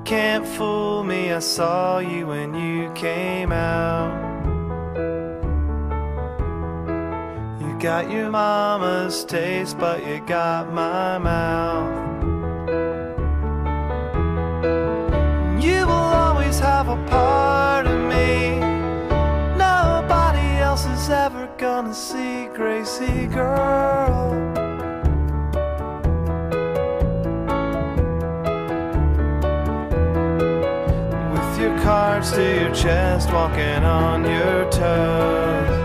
can't fool me, I saw you when you came out. You got your mama's taste, but you got my mouth. You will always have a part of me. Nobody else is ever gonna see, Gracie girl. With your cards to your chest, walking on your toes.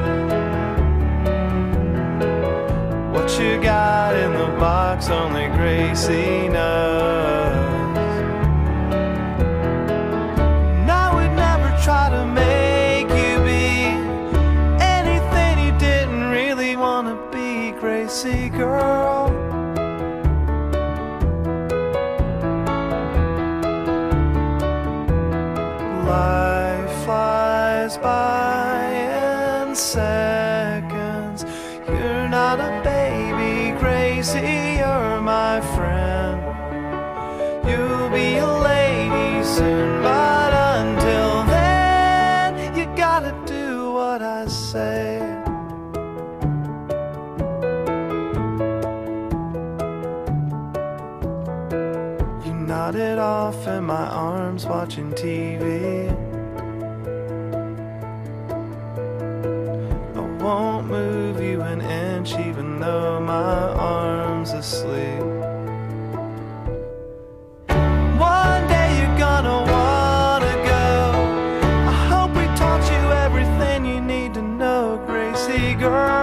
What you got in the box, only Gracie knows. Try to make you be anything you didn't really want to be, Gracie girl. Life flies by in seconds. You're not a baby, Gracie, you're my friend. You'll be a lady soon, but until then you gotta do what I say. You nodded off in my arms watching TV. I won't move you an inch even though my arm's asleep. One day you're gonna wanna go. I hope we taught you everything you need to know, Gracie girl.